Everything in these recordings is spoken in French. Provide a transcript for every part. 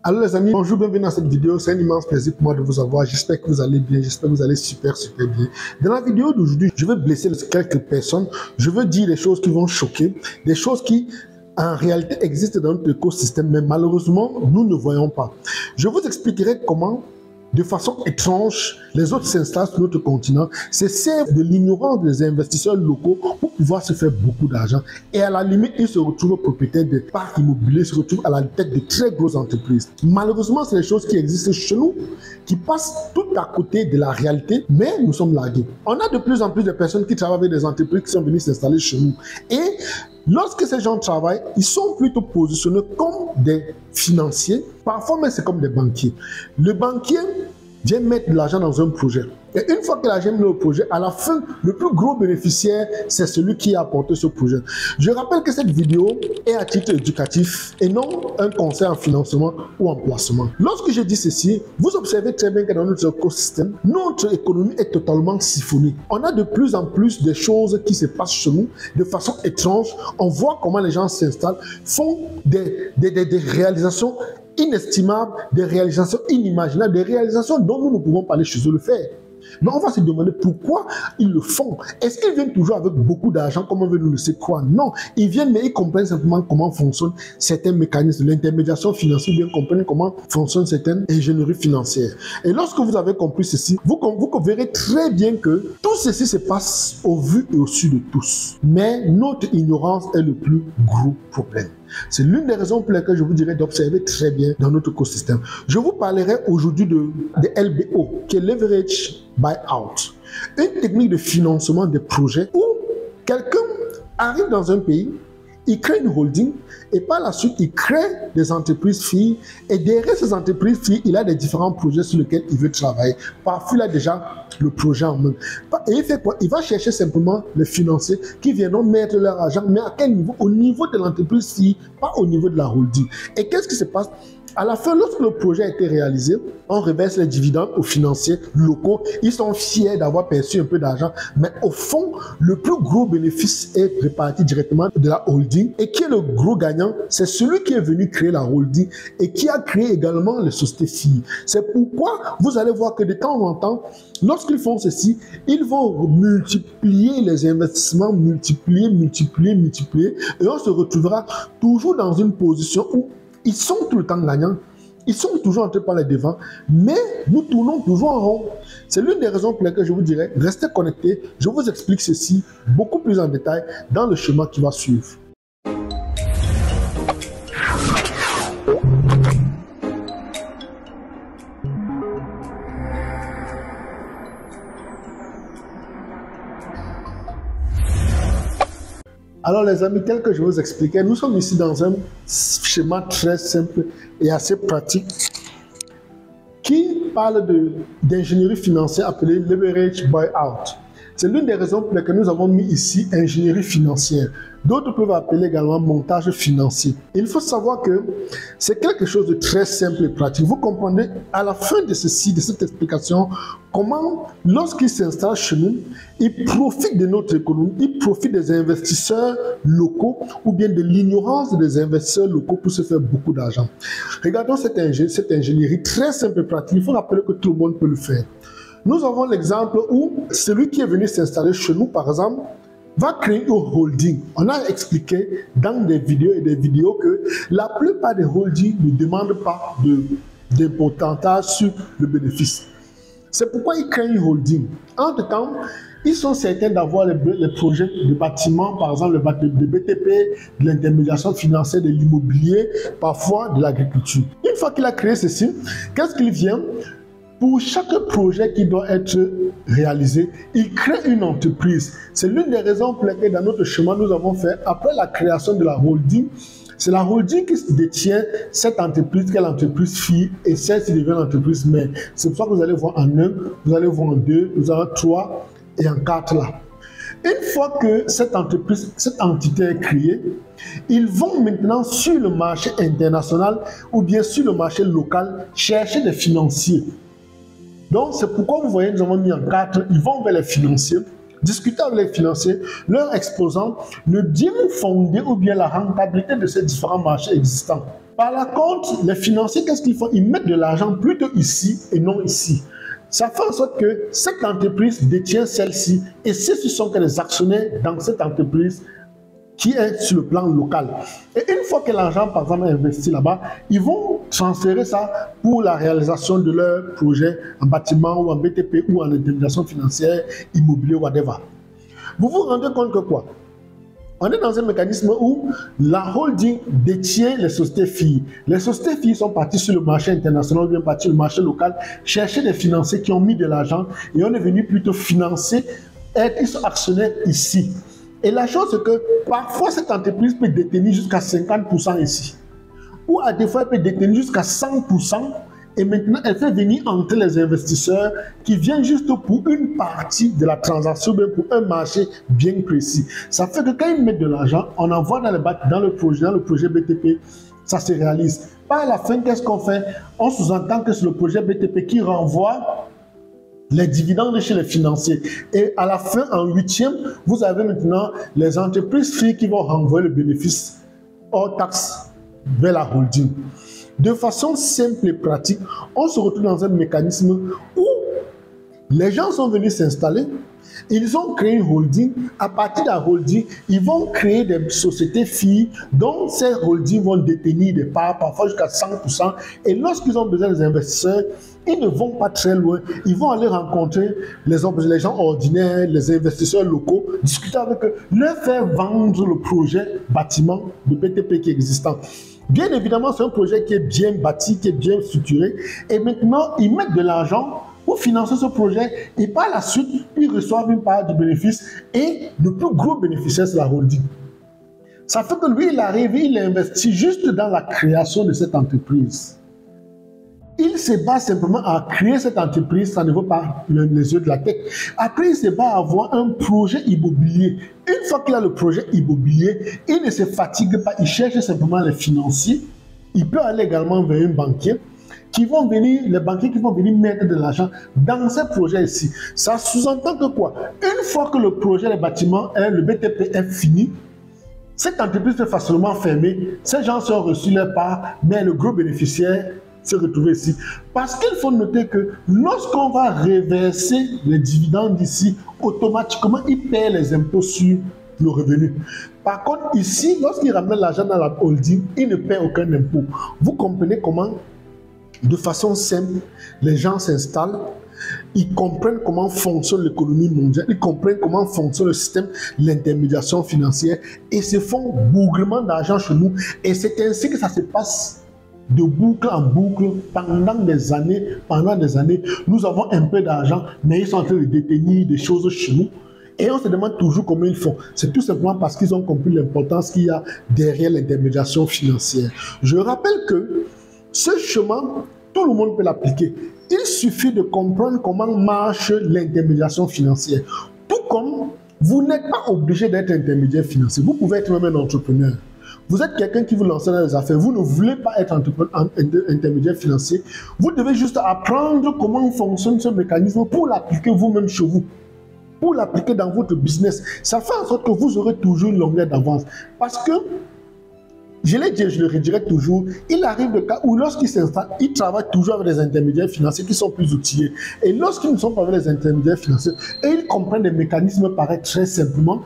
Alors les amis, bonjour, bienvenue dans cette vidéo. C'est un immense plaisir pour moi de vous avoir. J'espère que vous allez bien, j'espère que vous allez super bien. Dans la vidéo d'aujourd'hui, je vais blesser quelques personnes. Je veux dire des choses qui vont choquer, des choses qui en réalité existent dans notre écosystème, mais malheureusement, nous ne voyons pas. Je vous expliquerai comment, de façon étrange, les autres s'installent sur notre continent, se servent de l'ignorance des investisseurs locaux pour pouvoir se faire beaucoup d'argent. Et à la limite, ils se retrouvent propriétaires de parcs immobiliers, se retrouvent à la tête de très grosses entreprises. Malheureusement, c'est des choses qui existent chez nous, qui passent tout à côté de la réalité, mais nous sommes largués. On a de plus en plus de personnes qui travaillent avec des entreprises qui sont venues s'installer chez nous. Et lorsque ces gens travaillent, ils sont plutôt positionnés comme des financiers, parfois même c'est comme des banquiers. Le banquier vient mettre de l'argent dans un projet. Et une fois que l'argent est mis au projet, à la fin, le plus gros bénéficiaire, c'est celui qui a apporté ce projet. Je rappelle que cette vidéo est à titre éducatif et non un conseil en financement ou en placement. Lorsque je dis ceci, vous observez très bien que dans notre écosystème, notre économie est totalement siphonnée. On a de plus en plus de choses qui se passent chez nous de façon étrange. On voit comment les gens s'installent, font des réalisations inestimables, des réalisations inimaginables, des réalisations dont nous ne pouvons pas aller chez eux le faire. Mais on va se demander pourquoi ils le font. Est-ce qu'ils viennent toujours avec beaucoup d'argent comme on veut nous laisser croire? Non, ils viennent mais ils comprennent simplement comment fonctionnent certains mécanismes, l'intermédiation financière, bien comprennent comment fonctionnent certaines ingénieries financières. Et lorsque vous avez compris ceci, vous verrez très bien que tout ceci se passe au vu et au su de tous. Mais notre ignorance est le plus gros problème. C'est l'une des raisons pour lesquelles je vous dirais d'observer très bien dans notre écosystème. Je vous parlerai aujourd'hui de LBO, qui est Leverage Buyout. Une technique de financement des projets où quelqu'un arrive dans un pays, il crée une holding et par la suite, il crée des entreprises filles et derrière ces entreprises filles, il a des différents projets sur lesquels il veut travailler. Parfois, il a déjà le projet en main. Et il fait quoi? Il va chercher simplement les financiers qui viendront mettre leur argent, mais à quel niveau? Au niveau de l'entreprise fille, pas au niveau de la holding. Et qu'est-ce qui se passe? À la fin, lorsque le projet a été réalisé, on reverse les dividendes aux financiers locaux. Ils sont fiers d'avoir perçu un peu d'argent. Mais au fond, le plus gros bénéfice est réparti directement de la holding. Et qui est le gros gagnant? C'est celui qui est venu créer la holding et qui a créé également les sociétés filles. C'est pourquoi vous allez voir que de temps en temps, lorsqu'ils font ceci, ils vont multiplier les investissements, multiplier. Et on se retrouvera toujours dans une position où ils sont tout le temps gagnants, ils sont toujours entrés par les devants, mais nous tournons toujours en rond. C'est l'une des raisons pour lesquelles je vous dirais, restez connectés, je vous explique ceci beaucoup plus en détail dans le schéma qui va suivre. Alors les amis, tel que je vous expliquais, nous sommes ici dans un schéma très simple et assez pratique qui parle d'ingénierie financière appelée Leverage Buyout. C'est l'une des raisons pour lesquelles nous avons mis ici ingénierie financière. D'autres peuvent appeler également montage financier. Il faut savoir que c'est quelque chose de très simple et pratique. Vous comprenez à la fin de ceci, de cette explication, comment lorsqu'ils s'installent chez nous, ils profitent de notre économie, ils profitent des investisseurs locaux ou bien de l'ignorance des investisseurs locaux pour se faire beaucoup d'argent. Regardons cette ingénierie très simple et pratique. Il faut rappeler que tout le monde peut le faire. Nous avons l'exemple où celui qui est venu s'installer chez nous, par exemple, va créer une holding. On a expliqué dans des vidéos que la plupart des holdings ne demandent pas de pourcentage sur le bénéfice. C'est pourquoi ils créent une holding. Entre-temps, ils sont certains d'avoir les projets de bâtiments, par exemple de BTP, de l'intermédiation financière, de l'immobilier, parfois de l'agriculture. Une fois qu'il a créé ceci, qu'est-ce qu'il vient? Pour chaque projet qui doit être réalisé, il crée une entreprise. C'est l'une des raisons pour lesquelles dans notre chemin, nous avons fait, après la création de la holding, c'est la holding qui détient cette entreprise, qui est l'entreprise fille, et celle-ci devient l'entreprise mère. C'est pour ça que vous allez voir en 1, vous allez voir en 2, vous allez en 3 et en 4 là. Une fois que cette entreprise, cette entité est créée, ils vont maintenant sur le marché international ou bien sur le marché local chercher des financiers. Donc, c'est pourquoi vous voyez, nous avons mis en 4, ils vont vers les financiers, discuter avec les financiers, leur exposant le bien fondé ou bien la rentabilité de ces différents marchés existants. Par la contre, les financiers, qu'est-ce qu'ils font? Ils mettent de l'argent plutôt ici et non ici. Ça fait en sorte que cette entreprise détient celle-ci et ceux-ci sont que les actionnaires dans cette entreprise qui est sur le plan local. Et une fois que l'argent, par exemple, est investi là-bas, ils vont transférer ça pour la réalisation de leur projet en bâtiment ou en BTP ou en indemnisation financière, immobilier, whatever. Vous vous rendez compte que quoi? On est dans un mécanisme où la holding détient les sociétés filles. Les sociétés filles sont parties sur le marché international, bien parties sur le marché local, chercher des financiers qui ont mis de l'argent et on est venu plutôt financer, ils sont actionnaires ici. Et la chose, c'est que parfois, cette entreprise peut détenir jusqu'à 50% ici. Ou à des fois, elle peut détenir jusqu'à 100%. Et maintenant, elle fait venir entrer les investisseurs qui viennent juste pour une partie de la transaction, bien pour un marché bien précis. Ça fait que quand ils mettent de l'argent, on envoie dans le projet BTP, ça se réalise. Par la fin, qu'est-ce qu'on fait? On sous-entend que c'est le projet BTP qui renvoie les dividendes chez les financiers. Et à la fin, en huitième, vous avez maintenant les entreprises filles qui vont renvoyer le bénéfice hors taxe vers la holding. De façon simple et pratique, on se retrouve dans un mécanisme où les gens sont venus s'installer, ils ont créé une holding. À partir de la holding, ils vont créer des sociétés filles dont ces holdings vont détenir des parts, parfois jusqu'à 100%. Et lorsqu'ils ont besoin des investisseurs, ils ne vont pas très loin. Ils vont aller rencontrer les gens ordinaires, les investisseurs locaux, discuter avec eux, leur faire vendre le projet bâtiment de BTP qui est existant. Bien évidemment, c'est un projet qui est bien bâti, qui est bien structuré. Et maintenant, ils mettent de l'argent pour financer ce projet. Et par la suite, ils reçoivent une part du bénéfice. Et le plus gros bénéficiaire, c'est la holding. Ça fait que lui, il arrive, il investit juste dans la création de cette entreprise. Il se bat simplement à créer cette entreprise, ça ne vaut pas les yeux de la tête. Après, il se bat à avoir un projet immobilier. Une fois qu'il a le projet immobilier, il ne se fatigue pas, il cherche simplement les financiers. Il peut aller également vers un banquier les banquiers qui vont venir mettre de l'argent dans ces projets ici. Ça sous-entend que quoi? Une fois que le projet des bâtiments, le BTP est fini, cette entreprise peut facilement fermer. Ces gens sont reçus leur part, mais le gros bénéficiaire se retrouver ici. Parce qu'il faut noter que lorsqu'on va reverser les dividendes ici, automatiquement, il paie les impôts sur le revenu. Par contre, ici, lorsqu'il ramène l'argent dans la holding, il ne paie aucun impôt. Vous comprenez comment, de façon simple, les gens s'installent, ils comprennent comment fonctionne l'économie mondiale, ils comprennent comment fonctionne le système de l'intermédiation financière et se font bougrement d'argent chez nous. Et c'est ainsi que ça se passe de boucle en boucle pendant des années. Nous avons un peu d'argent, mais ils sont en train de détenir des choses chez nous. Et on se demande toujours comment ils font. C'est tout simplement parce qu'ils ont compris l'importance qu'il y a derrière l'intermédiation financière. Je rappelle que ce chemin, tout le monde peut l'appliquer. Il suffit de comprendre comment marche l'intermédiation financière. Tout comme vous n'êtes pas obligé d'être intermédiaire financier. Vous pouvez être même un entrepreneur. Vous êtes quelqu'un qui vous lance dans les affaires, vous ne voulez pas être intermédiaire financier, vous devez juste apprendre comment fonctionne ce mécanisme pour l'appliquer vous-même chez vous, pour l'appliquer dans votre business. Ça fait en sorte que vous aurez toujours une longueur d'avance. Parce que, je l'ai dit, je le redirai toujours, il arrive des cas où lorsqu'ils s'installent, ils travaillent toujours avec des intermédiaires financiers qui sont plus outillés. Et lorsqu'ils ne sont pas avec les intermédiaires financiers, et ils comprennent des mécanismes pareils très simplement.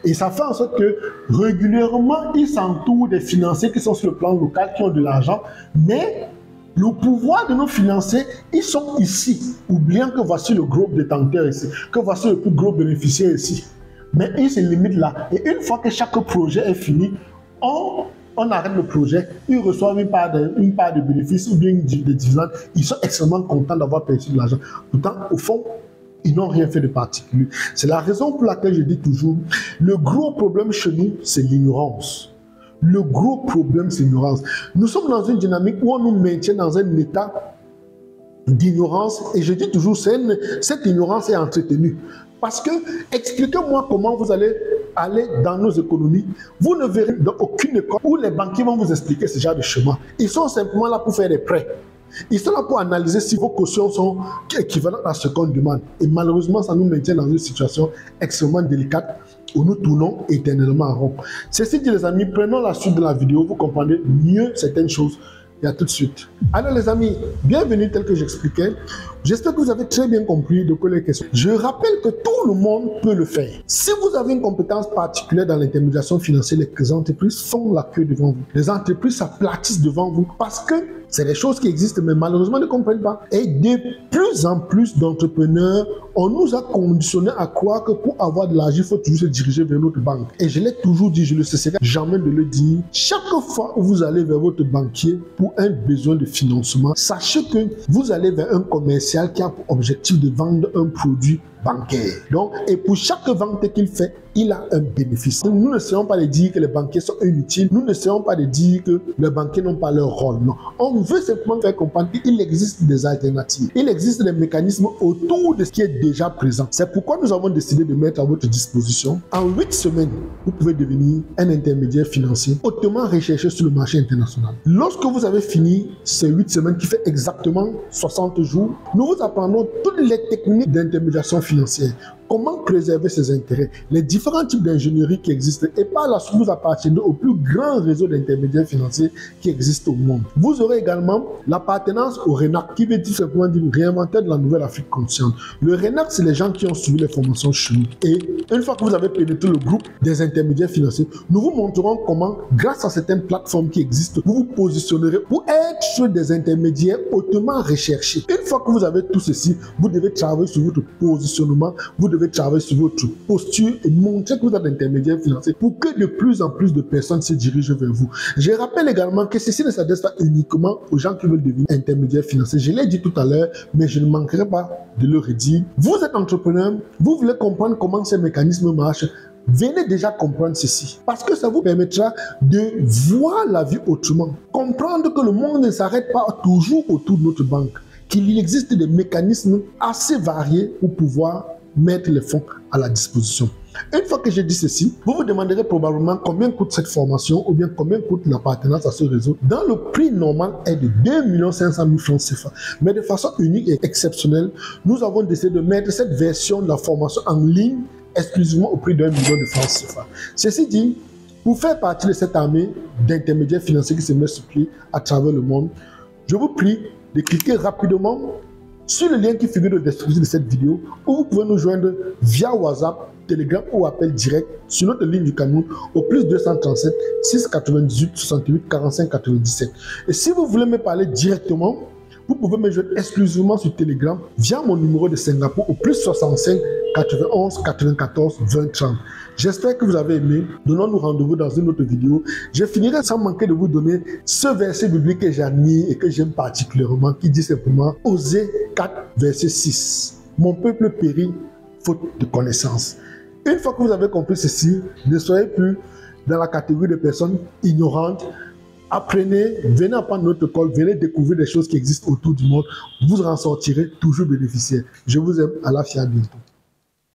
Et ça fait en sorte que régulièrement, ils s'entourent des financiers qui sont sur le plan local, qui ont de l'argent, mais le pouvoir de nos financiers, ils sont ici, oubliant que voici le gros détenteur ici, que voici le plus gros bénéficiaire ici. Mais ils se limitent là. Et une fois que chaque projet est fini, on arrête le projet, ils reçoivent une part de bénéfice ou bien des dividendes. Ils sont extrêmement contents d'avoir perçu de l'argent. Pourtant, au fond, ils n'ont rien fait de particulier. C'est la raison pour laquelle je dis toujours, le gros problème chez nous, c'est l'ignorance. Le gros problème, c'est l'ignorance. Nous sommes dans une dynamique où on nous maintient dans un état d'ignorance. Et je dis toujours, cette ignorance est entretenue. Parce que, expliquez-moi comment vous allez aller dans nos économies. Vous ne verrez dans aucune école où les banquiers vont vous expliquer ce genre de chemin. Ils sont simplement là pour faire des prêts. Ils sont là pour analyser si vos cautions sont équivalentes à ce qu'on demande. Et malheureusement, ça nous maintient dans une situation extrêmement délicate où nous tournons éternellement en rond. Ceci dit, les amis, prenons la suite de la vidéo, vous comprendrez mieux certaines choses. Et à tout de suite. Alors les amis, bienvenue tel que j'expliquais. J'espère que vous avez très bien compris de quoi les questions. Je rappelle que tout le monde peut le faire. Si vous avez une compétence particulière dans l'intermédiation financière, les entreprises font la queue devant vous. Les entreprises s'aplatissent devant vous parce que c'est des choses qui existent, mais malheureusement ne comprennent pas. Et de plus en plus d'entrepreneurs, on nous a conditionnés à croire que pour avoir de l'argent, il faut toujours se diriger vers notre banque. Et je l'ai toujours dit, je ne cesserai jamais de le dire. Chaque fois où vous allez vers votre banquier pour un besoin de financement, sachez que vous allez vers un commercial qui a pour objectif de vendre un produit bancaire. Donc, et pour chaque vente qu'il fait, il a un bénéfice. Nous ne serons pas de dire que les banquiers sont inutiles. Nous ne serons pas de dire que les banquiers n'ont pas leur rôle. Non. On veut simplement faire comprendre qu'il existe des alternatives. Il existe des mécanismes autour de ce qui est déjà présent. C'est pourquoi nous avons décidé de mettre à votre disposition, en 8 semaines, vous pouvez devenir un intermédiaire financier hautement recherché sur le marché international. Lorsque vous avez fini ces 8 semaines qui fait exactement 60 jours, nous vous apprendrons toutes les techniques d'intermédiation financière. Comment préserver ses intérêts, les différents types d'ingénierie qui existent et par la suite vous appartenez au plus grand réseau d'intermédiaires financiers qui existe au monde. Vous aurez également l'appartenance au RENAC qui veut dire simplement dire réinventer de la nouvelle Afrique consciente. Le RENAC, c'est les gens qui ont suivi les formations chez nous. Et une fois que vous avez pénétré le groupe des intermédiaires financiers, nous vous montrerons comment, grâce à certaines plateformes qui existent, vous vous positionnerez pour être des intermédiaires hautement recherchés. Une fois que vous avez tout ceci, vous devez travailler sur votre positionnement, vous devez travailler sur votre posture et montrer que vous êtes intermédiaire financier pour que de plus en plus de personnes se dirigent vers vous. Je rappelle également que ceci ne s'adresse pas uniquement aux gens qui veulent devenir intermédiaires financiers. Je l'ai dit tout à l'heure, mais je ne manquerai pas de le redire. Vous êtes entrepreneur, vous voulez comprendre comment ces mécanismes marchent. Venez déjà comprendre ceci, parce que ça vous permettra de voir la vie autrement. Comprendre que le monde ne s'arrête pas toujours autour de notre banque, qu'il existe des mécanismes assez variés pour pouvoir mettre les fonds à la disposition. Une fois que j'ai dit ceci, vous vous demanderez probablement combien coûte cette formation ou bien combien coûte l'appartenance à ce réseau. Dans le prix normal est de 2 500 000 francs CFA. Mais de façon unique et exceptionnelle, nous avons décidé de mettre cette version de la formation en ligne exclusivement au prix d'1 million de francs CFA. Ceci dit, pour faire partie de cette armée d'intermédiaires financiers qui se met sur pied à travers le monde, je vous prie de cliquer rapidement sur le lien qui figure dans la description de cette vidéo, où vous pouvez nous joindre via WhatsApp, Telegram ou appel direct sur notre ligne du Cameroun au plus 237 698 68 45 97. Et si vous voulez me parler directement, vous pouvez me joindre exclusivement sur Telegram via mon numéro de Singapour au plus 65 91 94 20 30. J'espère que vous avez aimé. Donnons-nous rendez-vous dans une autre vidéo. Je finirai sans manquer de vous donner ce verset biblique que j'admire et que j'aime particulièrement, qui dit simplement Osée 4, verset 6. Mon peuple périt faute de connaissance. Une fois que vous avez compris ceci, ne soyez plus dans la catégorie de personnes ignorantes. Apprenez, venez apprendre notre école, venez découvrir des choses qui existent autour du monde. Vous en sortirez toujours bénéficiaire. Je vous aime, à la fière bientôt.